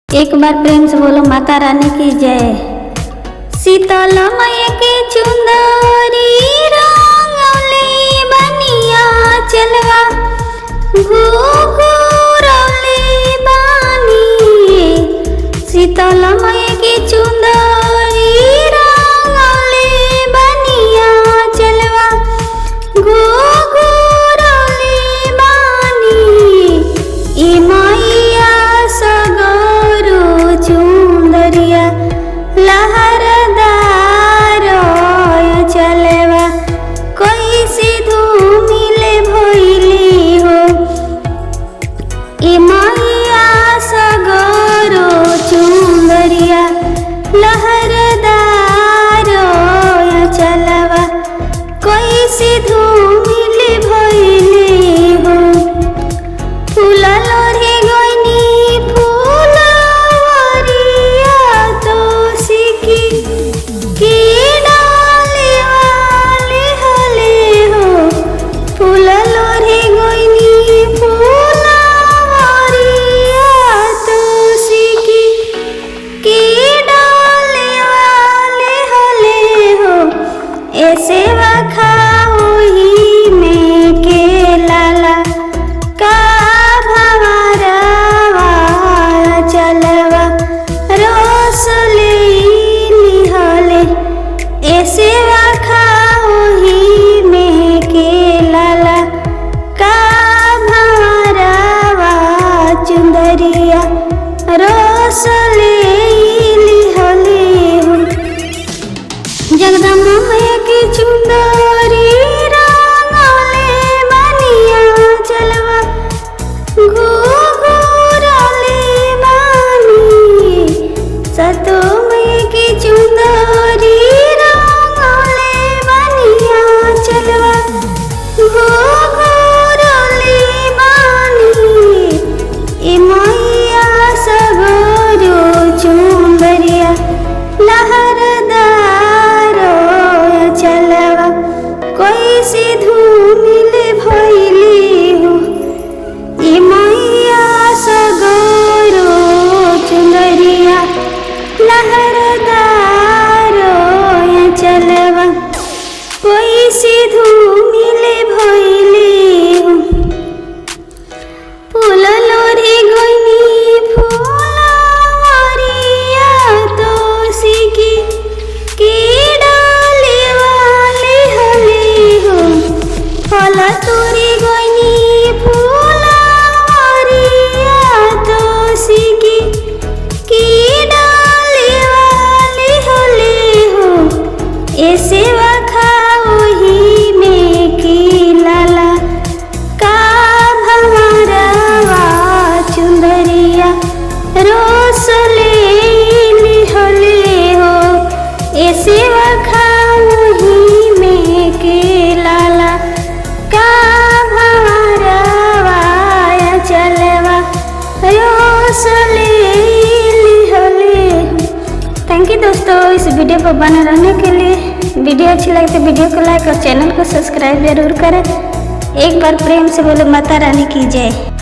एक बार प्रेम से बोलो माता रानी की जय। शीतल मैया के चुंदरी रंगौले बनिया चलवा घूरौले बानी। शीतल मैया के चुंदरी रंगौले बनिया चलवा घूरौले बानी। ई मैया सगरो चुंदरिया लहरदार चलवा कोई सिधू मिले भइली हो। ई मैया सगरो चुंदरिया लहरदार चलवा कोई सिधू मिले भइली हो। फूल लोढ़े गइनी फूलवरिया तो सिकी की डाले वाले हले हो। फूल लोढ़े गइनी फूलवरिया तो सिकी की डाले वाले हले हो। ऐसे वखाओ ही में के लाला का भंवरवा चलवा रोस लिहले। ऐसे वखाओ ही में के लाला का भंवरवा चुंदरिया रोस लिहले हो। जगदम्बा मैया की चुंदरी रंगौले बनिया चलवा घूरौले बानी। सतो मैया की चुंदरी रंगौले बनिया चलवा घूरौले बानी। ई मैया सगरो चुंदरिया लहरदार चलवा कोई सिधू मिले भइली हो। ई मैया सगरो चुंदरिया लहरदार चलवा कोई सिधू मिले भइली हो। फूल लोढ़े गइनी फूलवरिया तो सिकी की डाले वाले हले हो। फल तोरी गइनी फूलवरिया तो सिकी की डाले वाले हले हो। ऐसे वखाओ ही में की लाला का भंवरवा चुंदरिया रोस लिहले हो। ऐसे वखाओ ही में के लाला का भंवरवा चलवा रोस लिहले हो। थैंक यू दोस्तों इस वीडियो पर बने रहने के लिए। वीडियो अच्छी लगे तो वीडियो को लाइक और चैनल को सब्सक्राइब जरूर करें। एक बार प्रेम से बोलो माता रानी की जय।